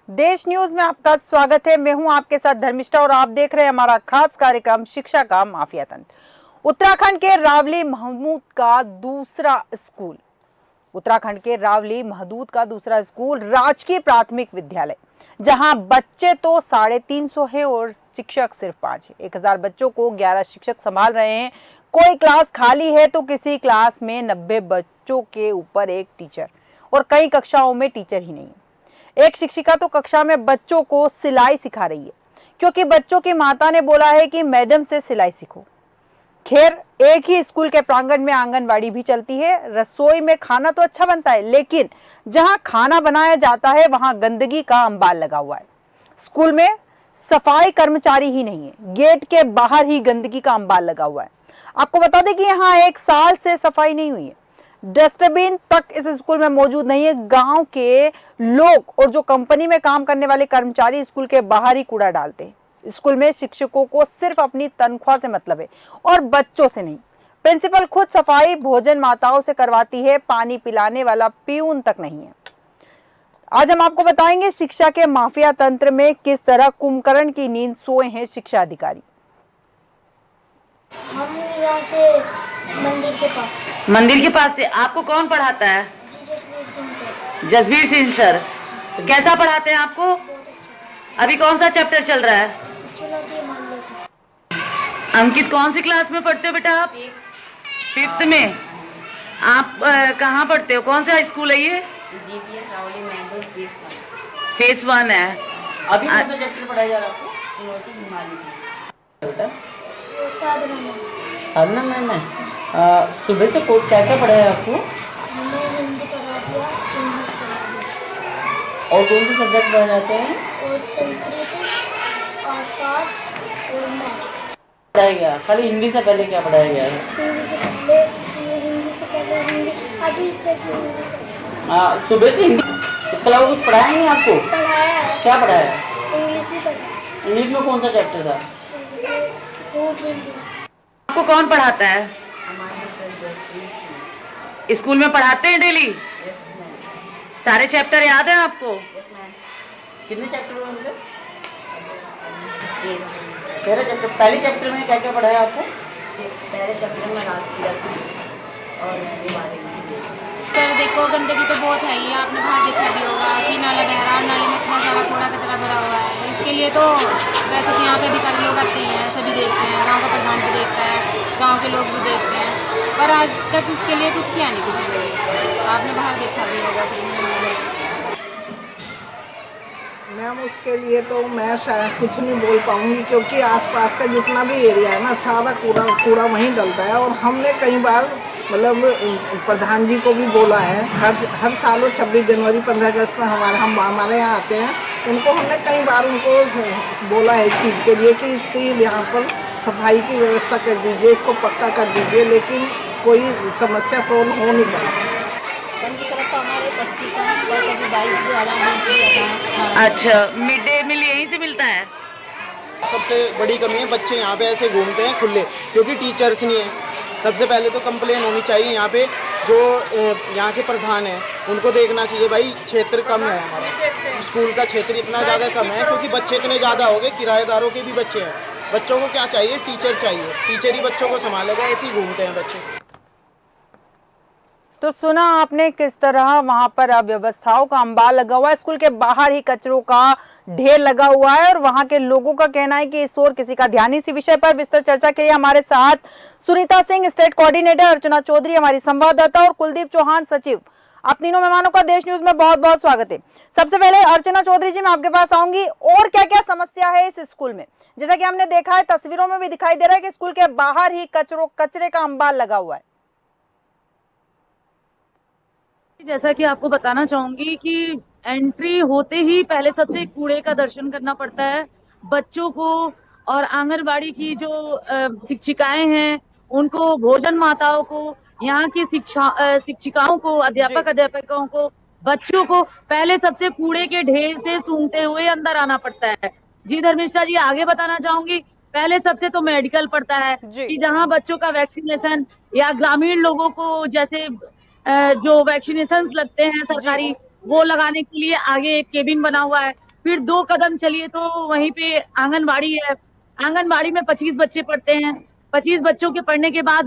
देश न्यूज में आपका स्वागत है। मैं हूं आपके साथ धर्मिष्ठा और आप देख रहे हैं हमारा खास कार्यक्रम शिक्षा का माफिया तंत्र। उत्तराखंड के रावली महमूद का दूसरा स्कूल राजकीय प्राथमिक विद्यालय, जहां बच्चे तो 350 हैं और शिक्षक सिर्फ 5 है। 1000 बच्चों को 11 शिक्षक संभाल रहे हैं। कोई क्लास खाली है तो किसी क्लास में 90 बच्चों के ऊपर एक टीचर और कई कक्षाओं में टीचर ही नहीं है। एक शिक्षिका तो कक्षा में बच्चों को सिलाई सिखा रही है, क्योंकि बच्चों की माता ने बोला है कि मैडम से सिलाई सीखो। खैर, एक ही स्कूल के प्रांगण में आंगनवाड़ी भी चलती है। रसोई में खाना तो अच्छा बनता है, लेकिन जहां खाना बनाया जाता है वहां गंदगी का अंबार लगा हुआ है। स्कूल में सफाई कर्मचारी ही नहीं है, गेट के बाहर ही गंदगी का अंबार लगा हुआ है। आपको बता दें कि यहाँ 1 साल से सफाई नहीं हुई है। डस्टबिन तक इस स्कूल में मौजूद नहीं है। गांव के लोग और जो कंपनी में काम करने वाले कर्मचारी स्कूल के बाहर ही कूड़ा डालते हैं। स्कूल में शिक्षकों को सिर्फ अपनी तनख्वाह से मतलब है और बच्चों से नहीं। प्रिंसिपल खुद सफाई भोजन माताओं से करवाती है, पानी पिलाने वाला पियून तक नहीं है। आज हम आपको बताएंगे शिक्षा के माफिया तंत्र में किस तरह कुंभकर्ण की नींद सोए हैं शिक्षा अधिकारी। हम यहाँ से मंदिर के पास से आपको कौन पढ़ाता है? जसवीर सिंह सर। जसवीर सिंह सर कैसा पढ़ाते हैं आपको? अभी कौन सा चैप्टर चल रहा है? चुनौती मान लेगी। अंकित, कौन सी क्लास में पढ़ते हो बेटा आप? 5th में। आप कहाँ पढ़ते हो? कौन सा स्कूल है ये? जीपीएस रावली मैंगो फेस 1 है। अभी कौन सा चैप्टर पढ़ाया जा रहा है आपको? चुनौती हिमालय की बेटा। साधना मैम है। सुबह से क्या क्या पढ़ाया आपको? हमें हिंदी पढ़ा दिया, इंग्लिश पढ़ा दिया और कौन से सब्जेक्ट पढ़ाए जाते हैं? और संस्कृत, आसपास और मैथ पढ़ाया गया। खाली हिंदी से पहले क्या पढ़ाया गया है? हिंदी, अभी से हिंदी से सुबह से हिंदी। इसके अलावा कुछ पढ़ाया नहीं आपको? पढ़ाया है। क्या पढ़ाया है? इंग्लिश भी पढ़ा। इंग्लिश में कौन सा चैप्टर था? आपको कौन पढ़ाता है? स्कूल में पढ़ाते हैं डेली? सारे चैप्टर याद है आपको? कितने चैप्टर हुए उनके? 13 चैप्टर। पहले चैप्टर में क्या क्या पढ़ाया आपको? पहले चैप्टर में रात की रस्म और उसके बारे में सर देखो, गंदगी तो बहुत है ही। आपने बाहर देखा भी होगा कि नाला बह रहा है और नाले में इतना सारा कूड़ा कचरा भरा हुआ है। इसके लिए तो वैसे तो यहाँ पे अधिकारी लोग आते हैं, सभी देखते हैं, गांव का प्रधान भी देखता है, गांव के लोग भी देखते हैं, पर आज तक इसके लिए कुछ किया नहीं किसी ने। आपने बाहर देखा भी होगा कि मैम, उसके लिए तो मैं शायद कुछ नहीं बोल पाऊँगी, क्योंकि आसपास का जितना भी एरिया है ना, सारा कूड़ा वहीं डलता है। और हमने कई बार मतलब प्रधान जी को भी बोला है, हर साल वो 26 जनवरी 15 अगस्त में हमारे यहाँ आते हैं। उनको हमने कई बार उनको बोला है इस चीज़ के लिए कि इसकी यहाँ पर सफाई की व्यवस्था कर दीजिए, इसको पक्का कर दीजिए, लेकिन कोई समस्या सोल्व हो नहीं पाई। तो हमारे 25 और कभी 22 भी आ रहा है, 20 भी आ रहा है। अच्छा, मिड डे मील यहीं से मिलता है? सबसे बड़ी कमी है, बच्चे यहाँ पे ऐसे घूमते हैं खुले, क्योंकि टीचर्स नहीं है। सबसे पहले तो कंप्लेन होनी चाहिए यहाँ पे, जो यहाँ के प्रधान हैं उनको देखना चाहिए। भाई क्षेत्र कम है, हमारा स्कूल का क्षेत्र इतना ज़्यादा कम है क्योंकि बच्चे इतने ज़्यादा हो गए, किराएदारों के भी बच्चे हैं। बच्चों को क्या चाहिए? टीचर चाहिए। टीचर ही बच्चों को संभालेगा, ऐसे ही घूमते हैं बच्चे। तो सुना आपने किस तरह वहां पर अव्यवस्थाओं का अंबार लगा हुआ है। स्कूल के बाहर ही कचरों का ढेर लगा हुआ है और वहां के लोगों का कहना है कि इस ओर किसी का ध्यान। इसी विषय पर विस्तृत चर्चा के लिए हमारे साथ सुनीता सिंह स्टेट कोऑर्डिनेटर, अर्चना चौधरी हमारी संवाददाता और कुलदीप चौहान सचिव। आप तीनों मेहमानों का देश न्यूज में बहुत बहुत स्वागत है। सबसे पहले अर्चना चौधरी जी, मैं आपके पास आऊंगी। और क्या क्या समस्या है इस स्कूल में? जैसा कि हमने देखा है, तस्वीरों में भी दिखाई दे रहा है कि स्कूल के बाहर ही कचरे का अंबार लगा हुआ है। जैसा कि आपको बताना चाहूंगी कि एंट्री होते ही पहले सबसे कूड़े का दर्शन करना पड़ता है। बच्चों को और आंगनबाड़ी की जो शिक्षिकाएं हैं उनको, भोजन माताओं को, यहाँ की शिक्षिकाओं को, अध्यापकों को, बच्चों को पहले सबसे कूड़े के ढेर से सूंघते हुए अंदर आना पड़ता है। जी धर्मिष्ठा जी, आगे बताना चाहूंगी, पहले सबसे तो मेडिकल पड़ता है कि जहाँ बच्चों का वैक्सीनेशन या ग्रामीण लोगों को जैसे जो वैक्सीनेशन लगते हैं सरकारी, वो लगाने के लिए आगे एक केबिन बना हुआ है। फिर 2 कदम चलिए तो वहीं पे आंगनबाड़ी है। आंगनबाड़ी में 25 बच्चे पढ़ते हैं। 25 बच्चों के पढ़ने के बाद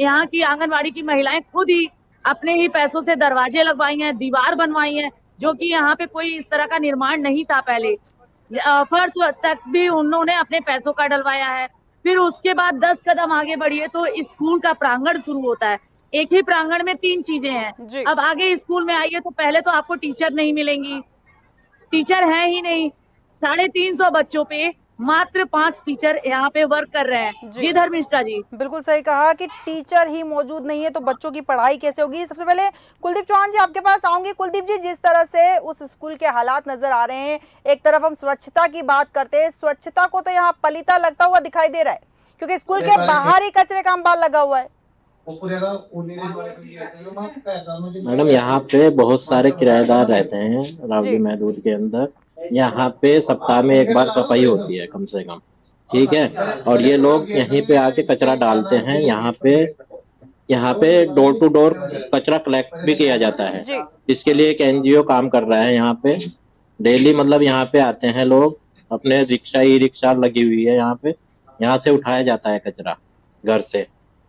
यहाँ की आंगनबाड़ी की महिलाएं खुद ही अपने ही पैसों से दरवाजे लगवाई हैं, दीवार बनवाई हैं, जो कि यहाँ पे कोई इस तरह का निर्माण नहीं था पहले। फर्श तक भी उन्होंने अपने पैसों का डलवाया है। फिर उसके बाद 10 कदम आगे बढ़िए तो स्कूल का प्रांगण शुरू होता है। एक ही प्रांगण में 3 चीजें हैं। अब आगे स्कूल में आइए तो पहले तो आपको टीचर नहीं मिलेंगी, टीचर है ही नहीं। 350 बच्चों पे मात्र 5 टीचर यहाँ पे वर्क कर रहे हैं। जी धर्मिष्ठा जी, बिल्कुल सही कहा कि टीचर ही मौजूद नहीं है तो बच्चों की पढ़ाई कैसे होगी। सबसे पहले कुलदीप चौहान जी आपके पास आऊंगी। कुलदीप जी, जिस तरह से उस स्कूल के हालात नजर आ रहे हैं, एक तरफ हम स्वच्छता की बात करते हैं, स्वच्छता को तो यहाँ पलीता लगता हुआ दिखाई दे रहा है क्योंकि स्कूल के बाहर ही कचरे का अंबार लगा हुआ है। मैडम यहाँ पे बहुत सारे किराएदार रहते हैं रावली महदूद के अंदर। यहाँ पे सप्ताह में एक बार सफाई होती है कम से कम, ठीक है। और ये लोग यहीं पे आके कचरा डालते हैं। यहाँ पे डोर टू डोर कचरा कलेक्ट भी किया जाता है। इसके लिए एक एनजीओ काम कर रहा है यहाँ पे। डेली मतलब यहाँ पे आते हैं लोग, अपने रिक्शा ई रिक्शा लगी हुई है यहाँ पे, यहाँ से उठाया जाता है कचरा घर से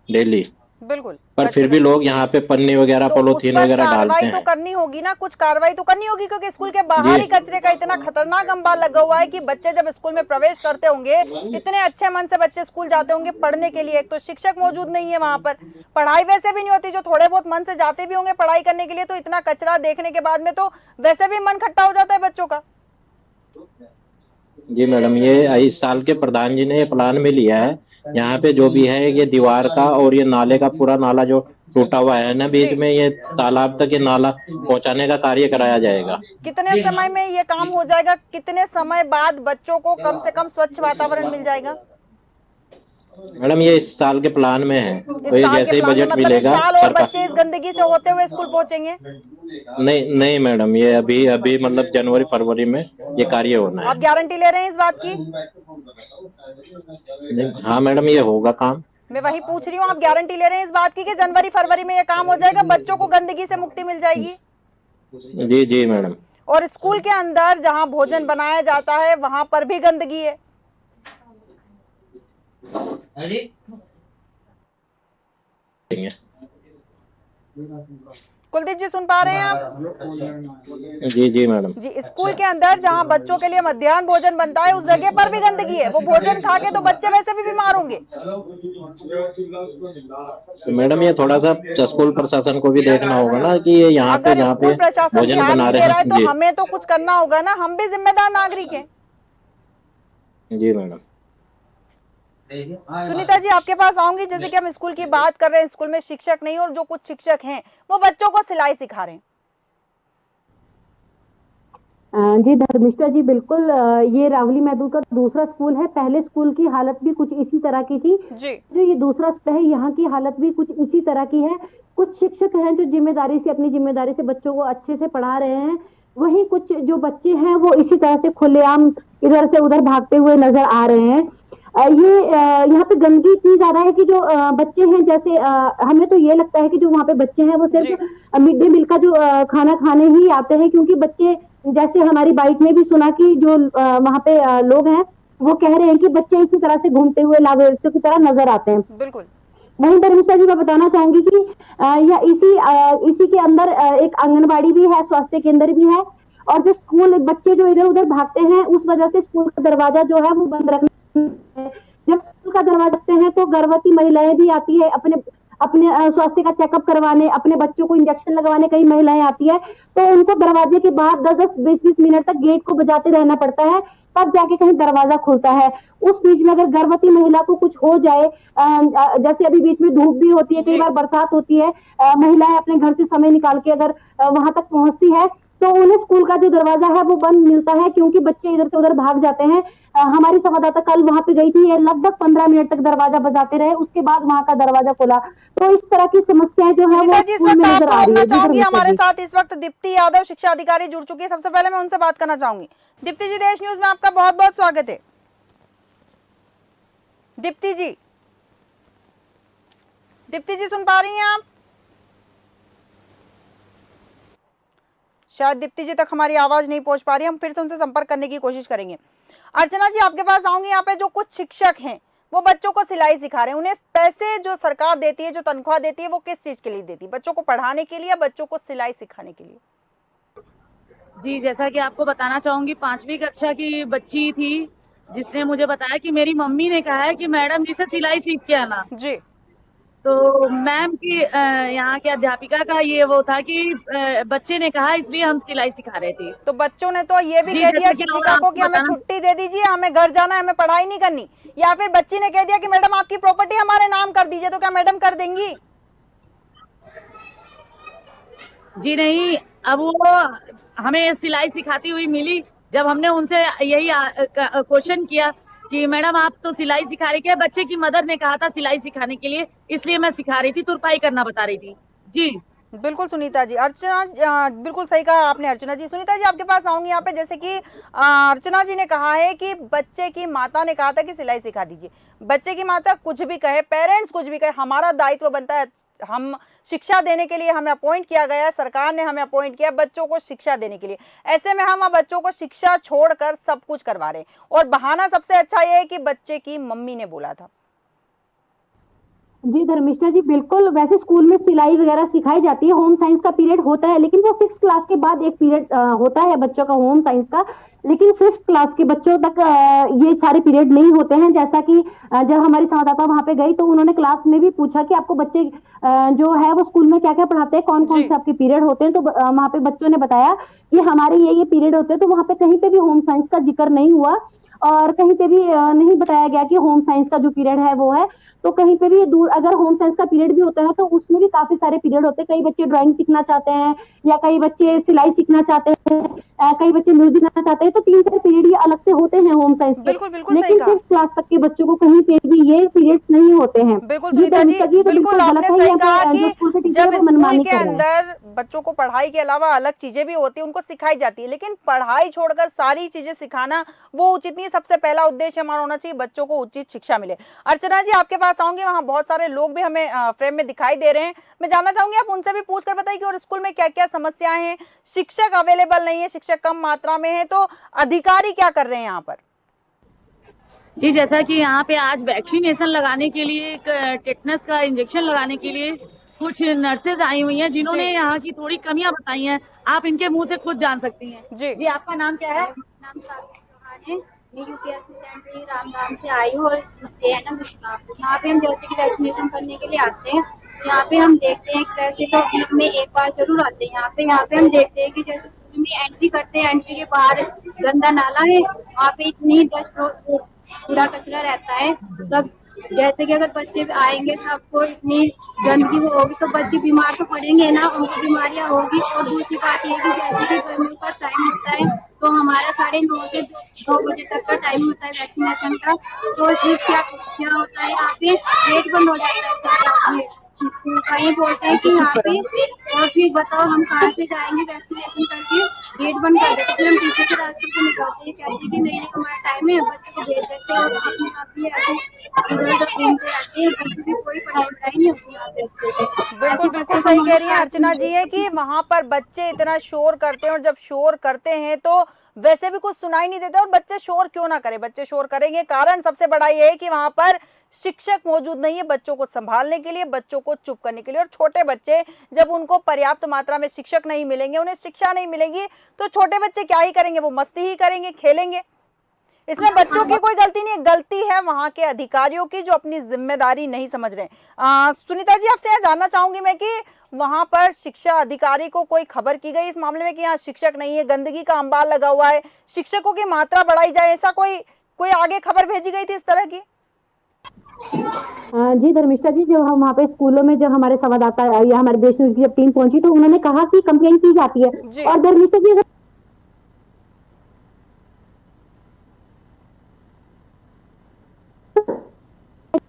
डेली। बिल्कुल, पर फिर भी लोग यहाँ पे पन्नी वगैरह पॉलीथीन वगैरह डालते कार्रवाई हैं। तो करनी होगी ना, कुछ कार्रवाई तो करनी होगी क्योंकि स्कूल के बाहर ही कचरे का इतना खतरनाक अंबार लगा हुआ है कि बच्चे जब स्कूल में प्रवेश करते होंगे, इतने अच्छे मन से बच्चे स्कूल जाते होंगे पढ़ने के लिए, एक तो शिक्षक मौजूद नहीं है वहां पर, पढ़ाई वैसे भी नहीं होती, जो थोड़े बहुत मन से जाते भी होंगे पढ़ाई करने के लिए, तो इतना कचरा देखने के बाद में तो वैसे भी मन खट्टा हो जाता है बच्चों का। जी मैडम, ये इस साल के प्रधान जी ने ये प्लान में लिया है। यहाँ पे जो भी है ये दीवार का और ये नाले का, पूरा नाला जो टूटा हुआ है ना बीच में, ये तालाब तक ये नाला पहुंचाने का कार्य कराया जाएगा। कितने समय में ये काम हो जाएगा? कितने समय बाद बच्चों को कम से कम स्वच्छ वातावरण मिल जाएगा? मैडम ये इस साल के प्लान में है, तो ये जैसे ही बजट मतलब मिलेगा इस साल और बच्चे इस गंदगी से होते हुए स्कूल पहुंचेंगे? नहीं मैडम, ये अभी मतलब जनवरी फरवरी में ये कार्य होना है। आप गारंटी ले रहे हैं इस बात की? हाँ मैडम, ये होगा काम। मैं वही पूछ रही हूँ, आप गारंटी ले रहे हैं इस बात की कि जनवरी फरवरी में ये काम हो जाएगा, बच्चों को गंदगी से मुक्ति मिल जाएगी? जी मैडम। और स्कूल के अंदर जहाँ भोजन बनाया जाता है वहां पर भी गंदगी है? कुलदीप जी सुन पा रहे हैं आप? जी मैडम। जी, स्कूल के अंदर जहाँ बच्चों के लिए मध्याह्न भोजन बनता है उस जगह पर भी गंदगी है। वो भोजन खा के तो बच्चे वैसे भी बीमार होंगे। तो मैडम ये थोड़ा सा स्कूल प्रशासन को भी देखना होगा ना कि ये यहाँ पे स्कूल प्रशासन भोजन ध्यान बना नहीं रहे दे रहा है हैं। तो हमें तो कुछ करना होगा ना, हम भी जिम्मेदार नागरिक हैं। जी मैडम। सुनीता जी आपके पास आऊंगी। जैसे कि हम स्कूल की बात कर रहे हैं, स्कूल में शिक्षक नहीं और जो कुछ शिक्षक हैं वो बच्चों को सिलाई सिखा रहे हैं। जी धर्मिष्ठा जी, बिल्कुल ये रावली महदूद का दूसरा स्कूल है। पहले स्कूल की हालत भी कुछ इसी तरह की थी जी। जो ये दूसरा स्कूल है, यहाँ की हालत भी कुछ इसी तरह की है। कुछ शिक्षक हैं जो अपनी जिम्मेदारी से बच्चों को अच्छे से पढ़ा रहे हैं, वहीं कुछ जो बच्चे हैं वो इसी तरह से खुलेआम इधर से उधर भागते हुए नजर आ रहे हैं। ये यहाँ पे गंदगी इतनी ज्यादा है कि जो बच्चे हैं, जैसे हमें तो ये लगता है कि जो वहाँ पे बच्चे हैं वो सिर्फ मिड डे मील का जो खाना खाने ही आते हैं, क्योंकि बच्चे, जैसे हमारी बाइट में भी सुना कि जो वहाँ पे लोग हैं वो कह रहे हैं कि बच्चे इसी तरह से घूमते हुए लावारिसों की तरह नजर आते हैं। बिल्कुल। वहीं धर्मिष्ठा जी मैं बताना चाहूंगी कि या इसी के अंदर एक आंगनबाड़ी भी है, स्वास्थ्य केंद्र भी है, और जो स्कूल बच्चे जो इधर उधर भागते हैं उस वजह से स्कूल का दरवाजा जो है वो बंद रखना है। जब स्कूल का दरवाजा रखते हैं तो गर्भवती महिलाएं भी आती है अपने स्वास्थ्य का चेकअप करवाने, अपने बच्चों को इंजेक्शन लगवाने कई महिलाएं आती है, तो उनको दरवाजे के बाहर 10-20 मिनट तक गेट को बजाते रहना पड़ता है, तब जाके कहीं दरवाजा खुलता है। उस बीच में अगर गर्भवती महिला को कुछ हो जाए, जैसे अभी बीच में धूप भी होती है, कई बार बरसात होती है, महिलाएं अपने घर से समय निकाल के अगर वहां तक पहुंचती है तो उन्हें स्कूल का जो दरवाजा है वो बंद मिलता है, क्योंकि बच्चे इधर से उधर भाग जाते हैं। हमारी संवाददाता कल वहां पे गई थी, ये लगभग 15 मिनट तक दरवाजा बजाते रहे, उसके बाद वहां का दरवाजा खुला। तो इस तरह की समस्याएं जो है वो स्कूल में नजर आ रही है। चाहूंगी हमारे साथ इस वक्त दीप्ति यादव शिक्षा अधिकारी जुड़ चुकी है। सबसे पहले मैं उनसे बात करना चाहूंगी। दीप्ति जी, देश न्यूज में आपका बहुत बहुत स्वागत है। दीप्ति जी सुन पा रही हैं आप? शायद दीप्ति जी तक हमारी आवाज नहीं पहुंच पा रही, हम फिर से उनसे संपर्क करने की कोशिश करेंगे। अर्चना जी आपके पास आऊंगी। यहाँ पे जो कुछ शिक्षक हैं वो बच्चों को सिलाई सिखा रहे हैं, उन्हें पैसे जो सरकार देती है, जो तनख्वाह देती है, वो किस चीज के लिए देती है? बच्चों को पढ़ाने के लिए या बच्चों को सिलाई सिखाने के लिए? जी, जैसा कि आपको बताना चाहूंगी, 5वीं कक्षा की बच्ची थी जिसने मुझे बताया कि मेरी मम्मी ने कहा है कि मैडम जी से सिलाई सीख के आना। जी। तो मैम की यहाँ के अध्यापिका का ये वो था कि बच्चे ने कहा, इसलिए हम सिलाई सिखा रहे थे। तो बच्चों ने तो ये भी जी, कह दिया जैसे कि शिक्षिका को कि हमें बताना- छुट्टी दे दीजिए, हमें घर जाना है, हमें पढ़ाई नहीं करनी, या फिर बच्ची ने कह दिया कि मैडम आपकी प्रॉपर्टी हमारे नाम कर दीजिए, तो क्या मैडम कर देंगी? जी नहीं, अब वो हमें सिलाई सिखाती हुई मिली। जब हमने उनसे यही क्वेश्चन किया कि मैडम आप तो सिलाई सिखा रही, क्या बच्चे की मदर ने कहा था सिलाई सिखाने के लिए, इसलिए मैं सिखा रही थी, तुरपाई करना बता रही थी। जी बिल्कुल सुनीता जी। अर्चना बिल्कुल सही कहा आपने अर्चना जी। सुनीता जी आपके पास आऊंगी यहाँ पे। जैसे कि अर्चना जी ने कहा है कि बच्चे की माता ने कहा था कि सिलाई सिखा दीजिए। बच्चे की माता कुछ भी कहे, पेरेंट्स कुछ भी कहे, हमारा दायित्व बनता है, हम शिक्षा देने के लिए हमें अपॉइंट किया गया है, सरकार ने हमें अपॉइंट किया बच्चों को शिक्षा देने के लिए। ऐसे में हम बच्चों को शिक्षा छोड़कर सब कुछ करवा रहे हैं, और बहाना सबसे अच्छा ये है कि बच्चे की मम्मी ने बोला था। जी धर्मिष्ठा जी, बिल्कुल। वैसे स्कूल में सिलाई वगैरह सिखाई जाती है, होम साइंस का पीरियड होता है, लेकिन वो 6th क्लास के बाद एक पीरियड होता है बच्चों का होम साइंस का, लेकिन 5th क्लास के बच्चों तक ये सारे पीरियड नहीं होते हैं। जैसा कि जब हमारी संवाददाता वहां पे गई तो उन्होंने क्लास में भी पूछा कि आपको बच्चे जो है वो स्कूल में क्या क्या पढ़ाते हैं, कौन कौन से आपके पीरियड होते हैं, तो वहां पे बच्चों ने बताया कि हमारे ये पीरियड होते हैं। तो वहां पे कहीं पे भी होम साइंस का जिक्र नहीं हुआ, और कहीं पे भी नहीं बताया गया कि होम साइंस का जो पीरियड है वो है। तो कहीं पे भी दूर अगर होम साइंस का पीरियड भी होता है तो उसमें भी काफी सारे पीरियड होते हैं। कई बच्चे ड्राइंग सीखना चाहते हैं, या कई बच्चे सिलाई सीखना चाहते हैं, कई बच्चे म्यूजिक सीखना चाहते हैं, तो 3-4 पीरियड ये अलग से होते हैं होम साइंस के। बिल्कुल बिल्कुल सही लेकिन कहा। 5th क्लास तक के बच्चों को कहीं पे भी ये पीरियड्स नहीं होते हैं। बिल्कुल सुनीता जी, तो बिल्कुल आपने गलत है, सही या कहा फिर कि जो स्कूल के टीचर जब है वो स्कूल मनमानी के कर रहे हैं। अंदर बच्चों को पढ़ाई के अलावा अलग चीजें भी होती है, उनको सिखाई जाती है, लेकिन पढ़ाई छोड़कर सारी चीजें सिखाना वो उचित नहीं। सबसे पहला उद्देश्य हमारा होना चाहिए बच्चों को उचित शिक्षा मिले। अर्चना जी आपके पास आऊंगी, वहाँ बहुत सारे लोग भी हमें फ्रेम में दिखाई दे रहे हैं, मैं जानना चाहूंगी आप उनसे भी पूछ कर बताइए कि और स्कूल में क्या क्या समस्याएं हैं। शिक्षक अवेलेबल नहीं है, शिक्षक कम मात्रा में है, तो अधिकारी क्या कर रहे हैं यहाँ पर? जी, जैसा कि यहाँ पे आज वैक्सीनेशन लगाने के लिए, एक टेटनस का इंजेक्शन लगाने के लिए कुछ नर्सेज आई हुई हैं जिन्होंने यहाँ की थोड़ी कमियां बताई हैं। आप इनके मुंह से खुद जान सकती हैं। जी आपका नाम क्या है? नाम साक्षी चौहान है। मैं यूपीएससी सेंटर रामधाम से आई हूँ, और एएनएम विश्वनाथपुर। यहाँ पे हम जैसे कि वैक्सीनेशन करने के लिए आते हैं, यहाँ पे हम देखते हैं कि वैसे तो वीक में एक बार जरूर आते हैं यहाँ पे हम देखते हैं कि जैसे स्कूल में एंट्री करते हैं, एंट्री के बाहर गंदा नाला है, वहाँ पे इतनी डस्ट कूड़ा कचरा रहता है। तब जैसे कि अगर बच्चे आएंगे सबको इतनी गंदगी होगी तो बच्चे बीमार तो पड़ेंगे ना, उनको बीमारियां होगी। और दूसरी बात ये कि जैसे कि गर्मी का टाइम होता है तो हमारा 9:30 से 2 बजे तक का टाइम होता है वैक्सीनेशन का। तो इसमें क्या होता है, यहाँ पे गेट बंद हो जाता है स्कूल का। ये बोलते हैं कि यहाँ पे, और फिर बताओ हम कहाँ से जाएंगे वैक्सीनेशन करके, गेट बंद कर देते हैं। हम पीछे से रास्ते को निकलते हैं, कहते हैं कि नहीं हमारा टाइम है, बच्चे को भेज देते हैं, और अपने आप ही ऐसे इधर उधर घूमते रहते हैं। बच्चों की कोई पढ़ाई नहीं होती यहाँ पे। बिल्कुल बिल्कुल सही कह रही है अर्चना जी है कि वहाँ पर बच्चे इतना शोर करते हैं, और जब शोर करते हैं तो वैसे भी कुछ सुनाई नहीं देता। और बच्चे शोर क्यों ना करें, बच्चे शोर करेंगे, कारण सबसे बड़ा ये है कि वहाँ पर शिक्षक मौजूद नहीं है बच्चों को संभालने के लिए, बच्चों को चुप करने के लिए। और छोटे बच्चे जब उनको पर्याप्त मात्रा में शिक्षक नहीं मिलेंगे, उन्हें शिक्षा नहीं मिलेगी, तो छोटे बच्चे क्या ही करेंगे, वो मस्ती ही करेंगे, खेलेंगे। इसमें बच्चों की कोई गलती नहीं है, गलती है वहां के अधिकारियों की जो अपनी जिम्मेदारी नहीं समझ रहे। सुनीता जी आपसे यह जानना चाहूंगी मैं कि वहां पर शिक्षा अधिकारी को कोई खबर की गई इस मामले में कि यहाँ शिक्षक नहीं है, गंदगी का अंबार लगा हुआ है, शिक्षकों की मात्रा बढ़ाई जाए, ऐसा कोई आगे खबर भेजी गई थी इस तरह की? जी धर्मिष्ठा जी, जब हम वहाँ पे स्कूलों में जब हमारे संवाददाता या हमारे देश न्यूज की जब टीम पहुंची तो उन्होंने कहा कि कंप्लेंट की जाती है। और धर्मिष्ठा जी अगर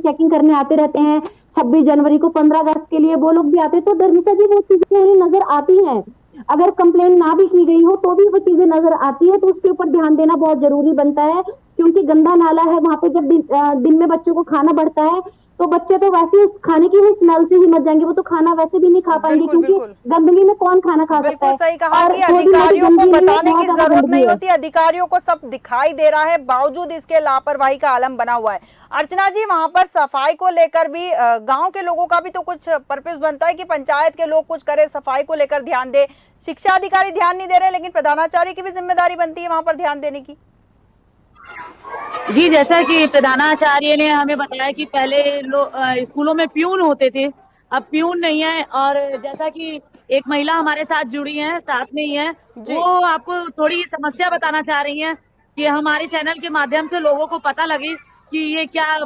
चेकिंग करने आते रहते हैं, 26 जनवरी को, 15 अगस्त के लिए वो लोग भी आते हैं, तो धर्मिष्ठा जी वो चीजें उन्हें नजर आती हैं। अगर कंप्लेन ना भी की गई हो तो भी वो चीजें नजर आती है, तो उसके ऊपर ध्यान देना बहुत जरूरी बनता है। क्योंकि गंदा नाला है वहां पे, जब दिन में बच्चों को खाना बढ़ता है तो बच्चे तो वैसे ही उस खाने की ही स्मेल से ही मर जाएंगे, वो तो खाना वैसे भी नहीं खा पाएंगे, बिल्कुल, क्योंकि बिल्कुल। गंदगी में कौन खाना खा सकता बिल्कुल है। सही कहा और कि छोटी-मोटी अधिकारियों को गंदगी नहीं है, बताने की बहुत ज्यादा जरूरत गंदगी नहीं है। होती, अधिकारियों को सब दिखाई दे रहा है, बावजूद इसके लापरवाही का आलम बना हुआ है। अर्चना जी, वहां पर सफाई को लेकर भी गांव के लोगों का भी तो कुछ पर्पस बनता है कि पंचायत के लोग कुछ करें, सफाई को लेकर ध्यान दे। शिक्षा अधिकारी ध्यान नहीं दे रहे, लेकिन प्रधानाचार्य की भी जिम्मेदारी बनती है वहां पर ध्यान देने की। जी, जैसा कि प्रधानाचार्य ने हमें बताया कि पहले स्कूलों में प्यून होते थे, अब प्यून नहीं है। और जैसा कि एक महिला हमारे साथ जुड़ी हैं, साथ में ही है, वो आपको थोड़ी समस्या बताना चाह रही हैं कि हमारे चैनल के माध्यम से लोगों को पता लगे कि ये क्या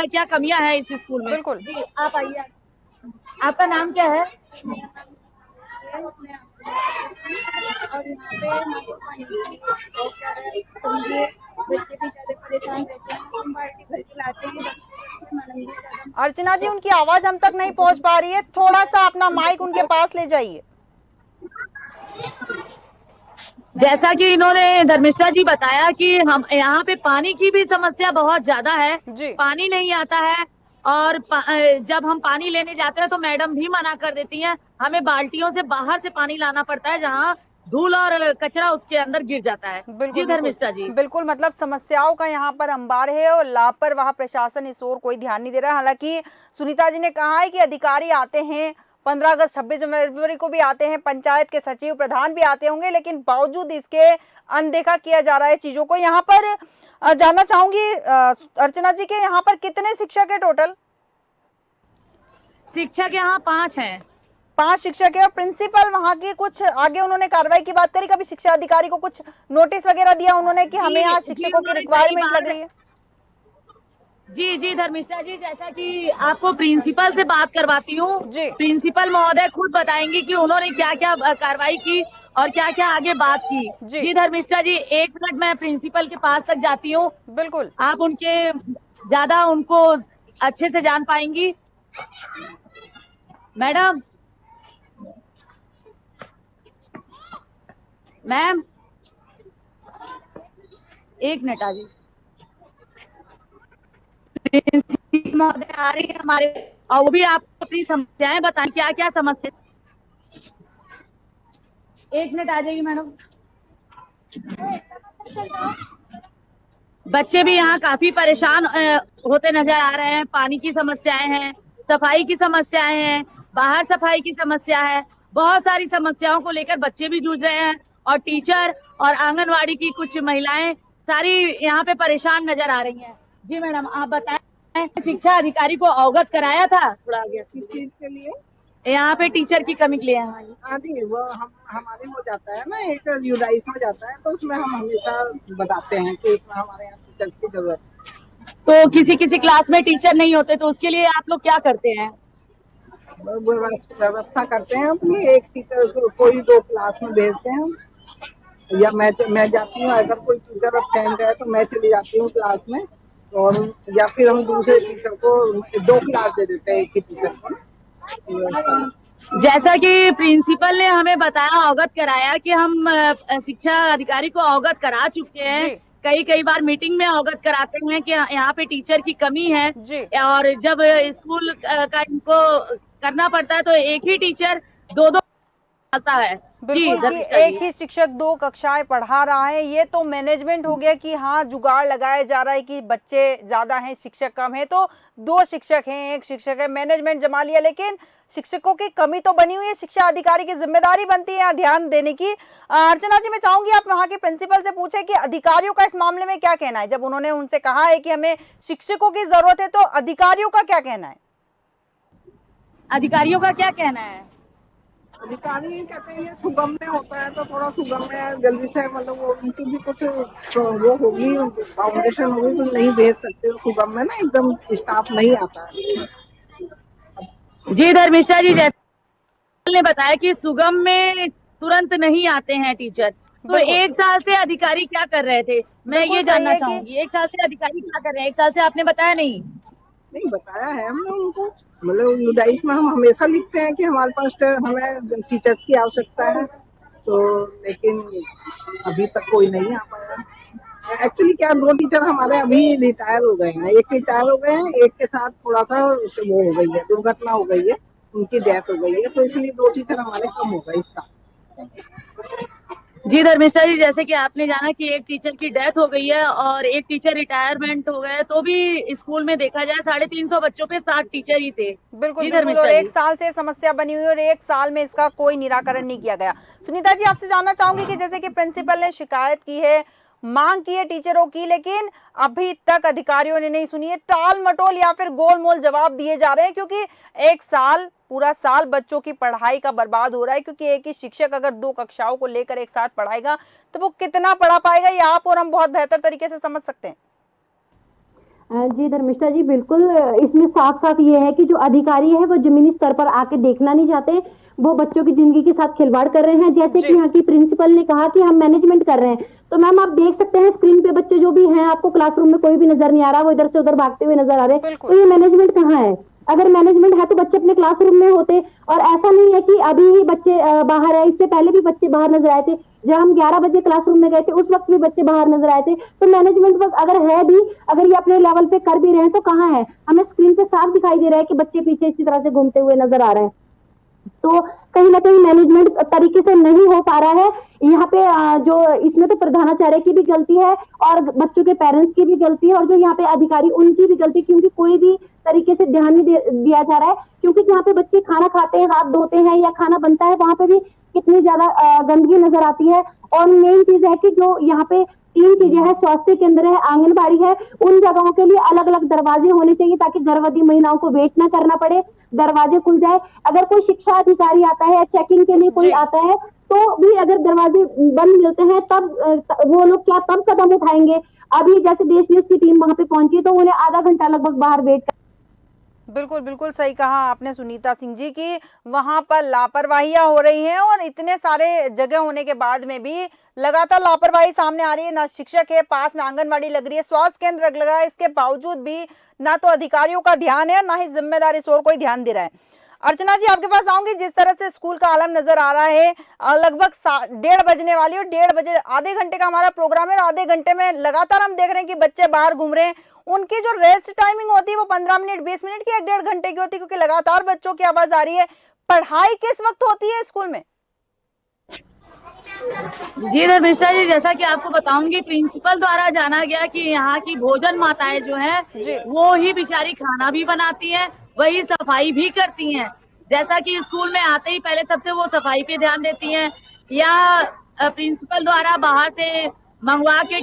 क्या कमियां हैं इस स्कूल में। बिल्कुल जी, आप आइए। आपका नाम क्या है? और यहाँ पे ना तो पानी की बहुत ज़्यादा बच्चे भी ज़्यादा परेशान रहते हैं, हम बाल्टी भर के लाते हैं, अर्चना जी, उनकी आवाज हम तक नहीं पहुंच पा रही है, थोड़ा सा अपना माइक उनके पास ले जाइए। जैसा कि इन्होंने धर्मिष्ठा जी बताया कि हम यहाँ पे पानी की भी समस्या बहुत ज्यादा है, पानी नहीं आता है। और जब हम पानी लेने जाते हैं तो मैडम भी मना कर देती हैं, हमें बाल्टियों से बाहर से पानी लाना पड़ता है, जहाँ धूल और कचरा उसके अंदर गिर जाता है। जी धर्मिष्ठा जी, बिल्कुल, मतलब समस्याओं का यहाँ पर अंबार है और लापरवाह प्रशासन इस ओर कोई ध्यान नहीं दे रहा है। हालांकि सुनीता जी ने कहा है कि अधिकारी आते हैं, 15 अगस्त 26 जनवरी को भी आते हैं, पंचायत के सचिव प्रधान भी आते होंगे, लेकिन बावजूद इसके अनदेखा किया जा रहा है चीजों को। यहाँ पर जानना चाहूंगी अर्चना जी के यहाँ पर कितने शिक्षक है टोटल? शिक्षक यहाँ 5 हैं। 5 शिक्षक है। और प्रिंसिपल वहाँ की कुछ आगे उन्होंने कार्रवाई की बात करी? कभी शिक्षा अधिकारी को कुछ नोटिस वगैरह दिया उन्होंने कि हमें यहाँ शिक्षकों की रिक्वायरमेंट लग रही है? जी धर्मिष्ठा जी, जैसा कि आपको प्रिंसिपल से बात करवाती हूँ। प्रिंसिपल महोदय खुद बताएंगे कि उन्होंने क्या क्या कार्रवाई की और क्या क्या आगे बात की। जी धर्मिष्ठा जी, 1 मिनट मैं प्रिंसिपल के पास तक जाती हूँ। बिल्कुल, आप उनको अच्छे से जान पाएंगी। मैडम, मैम 1 मिनट आ जाइए। महोदय आ रही है हमारे, और वो भी आपको अपनी समस्याएं बताएं, क्या क्या समस्या। 1 मिनट आ जाइए मैडम। बच्चे भी यहाँ काफी परेशान होते नजर आ रहे हैं। पानी की समस्याएं हैं, सफाई की समस्याएं हैं, बाहर सफाई की समस्या है, बहुत सारी समस्याओं को लेकर बच्चे भी जूझ रहे हैं। और टीचर और आंगनवाड़ी की कुछ महिलाएं सारी यहाँ पे परेशान नजर आ रही हैं। जी मैडम, आप बताएं, शिक्षा अधिकारी को अवगत कराया था थोड़ा आगे किस चीज के लिए? यहाँ पे टीचर की कमी के लिए। हाँ जी, वो हमारे हो जाता है ना, एक यूडाइस में जाता है, तो उसमें हम हमेशा बताते हैं कि हमारे यहाँ टीचर की जरूरत है। तो किसी क्लास में टीचर नहीं होते, तो उसके लिए आप लोग क्या करते हैं? व्यवस्था करते हैं अपनी, एक टीचर को कोई 2 क्लास में भेजते हैं, या मैं जाती हूँ, अगर कोई टीचर अब्सेंट है तो मैं चली जाती हूँ क्लास में, और या फिर हम दूसरे टीचर को 2 क्लास दे देते हैं एक ही टीचर को। जैसा कि प्रिंसिपल ने हमें बताया, अवगत कराया कि हम शिक्षा अधिकारी को अवगत करा चुके हैं। कई बार मीटिंग में अवगत कराते हैं कि यहाँ पे टीचर की कमी है, और जब स्कूल का इनको करना पड़ता है तो एक ही टीचर 2 आता है। बिल्कुल कि एक ही शिक्षक 2 कक्षाएं पढ़ा रहा है। ये तो मैनेजमेंट हो गया कि हाँ, जुगाड़ लगाया जा रहा है कि बच्चे ज्यादा हैं, शिक्षक कम है, तो 2 शिक्षक हैं, 1 शिक्षक है, मैनेजमेंट जमा लिया। लेकिन शिक्षकों की कमी तो बनी हुई है, शिक्षा अधिकारी की जिम्मेदारी बनती है ध्यान देने की। अर्चना जी, मैं चाहूंगी आप वहाँ के प्रिंसिपल से पूछे कि अधिकारियों का इस मामले में क्या कहना है। जब उन्होंने उनसे कहा है कि हमें शिक्षकों की जरूरत है, तो अधिकारियों का क्या कहना है? अधिकारियों का क्या कहना है? अधिकारी कहते हैं ये सुगम में होता है, तो थोड़ा सुगम में जल्दी से, मतलब वो उनकी भी कुछ वो होगी, फाउंडेशन होगी, तो नहीं भेज सकते सुगम में ना, एकदम स्टाफ नहीं आता है। जी धर्मिष्ठा जी, जैसे ने बताया कि सुगम में तुरंत नहीं आते हैं टीचर, तो 1 साल से अधिकारी क्या कर रहे थे, मैं ये जानना चाहूंगी। 1 साल से अधिकारी क्या कर रहे हैं? 1 साल से आपने बताया नहीं बताया है हमने उनको, मतलब यूडाइस में हम हमेशा लिखते हैं कि हमारे पास हमें टीचर्स की आवश्यकता है, तो लेकिन अभी तक कोई नहीं आ पाया। एक्चुअली क्या, 2 टीचर हमारे अभी रिटायर हो गए हैं, एक रिटायर हो गए हैं, एक के साथ थोड़ा सा वो हो गई है, दुर्घटना हो गई है, उनकी डेथ हो गई है, तो इसलिए 2 टीचर हमारे कम हो गए इस साल। जी धर्मिष्ठा जी, जैसे कि आपने जाना कि एक टीचर की डेथ हो गई है और एक टीचर रिटायरमेंट हो गए, तो भी स्कूल में देखा जाए 350 बच्चों पे 60 टीचर ही थे। बिल्कुल जी बिल्कुल, और धर्मिष्ठा एक जी। साल से समस्या बनी हुई है और एक साल में इसका कोई निराकरण नहीं किया गया। सुनीता जी, आपसे जानना चाहूंगी कि जैसे कि प्रिंसिपल ने शिकायत की है, मांग की है टीचरों की, लेकिन अभी तक अधिकारियों ने नहीं सुनी है। टाल मटोल या फिर गोलमोल जवाब दिए जा रहे हैं, क्योंकि एक साल, पूरा साल बच्चों की पढ़ाई का बर्बाद हो रहा है। क्योंकि एक ही शिक्षक अगर 2 कक्षाओं को लेकर एक साथ पढ़ाएगा तो वो कितना पढ़ा पाएगा, ये आप और हम बहुत बेहतर तरीके से समझ सकते हैं। जी धर्मिष्ठा जी, बिल्कुल इसमें साफ साफ ये है कि जो अधिकारी है वो जमीनी स्तर पर आके देखना नहीं चाहते, वो बच्चों की जिंदगी के साथ खिलवाड़ कर रहे हैं। जैसे कि यहाँ की प्रिंसिपल ने कहा कि हम मैनेजमेंट कर रहे हैं, तो मैम आप देख सकते हैं स्क्रीन पे बच्चे जो भी हैं, आपको क्लासरूम में कोई भी नजर नहीं आ रहा, वो इधर से उधर भागते हुए नजर आ रहे हैं। तो ये मैनेजमेंट कहाँ है? अगर मैनेजमेंट है तो बच्चे अपने क्लासरूम में होते। और ऐसा नहीं है कि अभी ही बच्चे बाहर है, इससे पहले भी बच्चे बाहर नजर आए थे। जब हम 11 बजे क्लासरूम में गए थे उस वक्त भी बच्चे बाहर नजर आए थे। तो मैनेजमेंट वर्क अगर है भी, अगर ये अपने लेवल पे कर भी रहे हैं तो कहाँ है? हमें स्क्रीन पे साफ दिखाई दे रहा है कि बच्चे पीछे इसी तरह से घूमते हुए नजर आ रहे हैं। तो कहीं ना कहीं मैनेजमेंट तरीके से नहीं हो पा रहा है। यहाँ पे जो इसमें तो प्रधानाचार्य की भी गलती है और बच्चों के पेरेंट्स की भी गलती है, और जो यहाँ पे अधिकारी उनकी भी गलती, क्योंकि कोई भी तरीके से ध्यान नहीं दिया जा रहा है। क्योंकि जहाँ पे बच्चे खाना खाते हैं, हाथ धोते हैं या खाना बनता है, वहां पे भी कितनी ज्यादा गंदगी नजर आती है। और मेन चीज है कि जो यहाँ पे 3 चीजें हैं, स्वास्थ्य केंद्र है, आंगनबाड़ी है, उन जगहों के लिए अलग अलग दरवाजे होने चाहिए ताकि गर्भवती महिलाओं को वेट ना करना पड़े, दरवाजे खुल जाए। अगर कोई शिक्षा अधिकारी आता है या चेकिंग के लिए कोई आता है तो भी अगर दरवाजे बंद मिलते हैं तब वो लोग क्या तब कदम उठाएंगे? अभी जैसे देश न्यूज की टीम वहां पे पहुंची तो उन्हें आधा घंटा लगभग बाहर वेट। बिल्कुल बिल्कुल सही कहा आपने सुनीता सिंह जी की वहां पर लापरवाहियां हो रही हैं, और इतने सारे जगह होने के बाद में भी लगातार लापरवाही सामने आ रही है। ना शिक्षक है, पास में आंगनबाड़ी लग रही है, स्वास्थ्य केंद्र लग रहा है, इसके बावजूद भी ना तो अधिकारियों का ध्यान है, ना ही जिम्मेदारी से और कोई ध्यान दे रहा है। अर्चना जी, आपके पास आऊंगी। जिस तरह से स्कूल का आलम नजर आ रहा है, लगभग 1:30 बजने वाली, और 1:30 बजे आधे घंटे का हमारा प्रोग्राम है, आधे घंटे में लगातार हम देख रहे हैं कि बच्चे बाहर घूम रहे हैं। उनकी जो रेस्ट टाइमिंग होती है वो 15 मिनट 20 मिनट की, 1-1.5 घंटे की होती है, क्योंकि लगातार बच्चों की आवाज आ रही है। पढ़ाई किस वक्त होती है स्कूल में? जी धर्मिष्ठा जी, जैसा कि आपको बताऊंगी, प्रिंसिपल द्वारा जाना गया कि यहाँ की भोजन माताएं जो हैं वो ही बेचारी खाना भी बनाती हैं, वही सफाई भी करती हैं। जैसा कि स्कूल में आते ही पहले सबसे वो सफाई पे ध्यान देती हैं, या प्रिंसिपल द्वारा बाहर से मंगवा के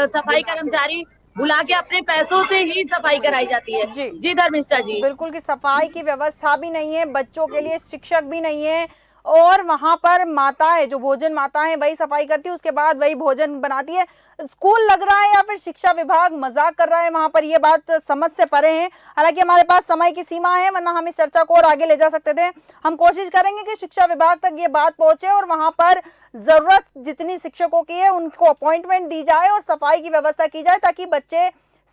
सफाई कर्मचारी बुला के अपने पैसों से ही सफाई कराई जाती है। जी धर्मिष्ठा जी, बिल्कुल की सफाई की व्यवस्था भी नहीं है, बच्चों के लिए शिक्षक भी नहीं है, और वहां पर माताएं, जो भोजन माताएं, वही सफाई करती है, उसके बाद वही भोजन बनाती है। स्कूल लग रहा है या फिर शिक्षा विभाग मजाक कर रहा है वहां पर, ये बात समझ से परे है। हालांकि हमारे पास समय की सीमा है, वरना हम इस चर्चा को और आगे ले जा सकते थे। हम कोशिश करेंगे कि शिक्षा विभाग तक ये बात पहुंचे और वहां पर जरूरत जितनी शिक्षकों की है उनको अपॉइंटमेंट दी जाए और सफाई की व्यवस्था की जाए, ताकि बच्चे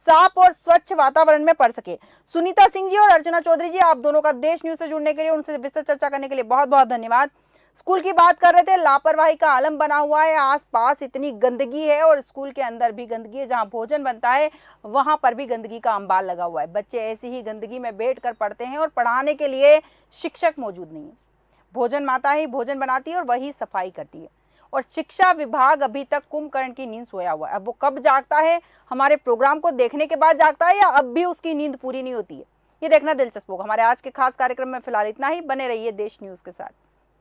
साफ और स्वच्छ वातावरण में पढ़ सके। सुनीता सिंह जी और अर्चना चौधरी जी, आप दोनों का देश न्यूज से जुड़ने के लिए, उनसे विस्तृत चर्चा करने के लिए बहुत बहुत धन्यवाद। स्कूल की बात कर रहे थे, लापरवाही का आलम बना हुआ है, आसपास इतनी गंदगी है, और स्कूल के अंदर भी गंदगी है। जहां भोजन बनता है वहां पर भी गंदगी का अंबार लगा हुआ है। बच्चे ऐसी ही गंदगी में बैठकर पढ़ते हैं और पढ़ाने के लिए शिक्षक मौजूद नहीं है। भोजन माता ही भोजन बनाती है और वही सफाई करती है, और शिक्षा विभाग अभी तक कुंभकर्ण की नींद सोया हुआ है। अब वो कब जागता है, हमारे प्रोग्राम को देखने के बाद जागता है, या अब भी उसकी नींद पूरी नहीं होती है, ये देखना दिलचस्प होगा। हमारे आज के खास कार्यक्रम में फिलहाल इतना ही। बने रहिए देश न्यूज के साथ।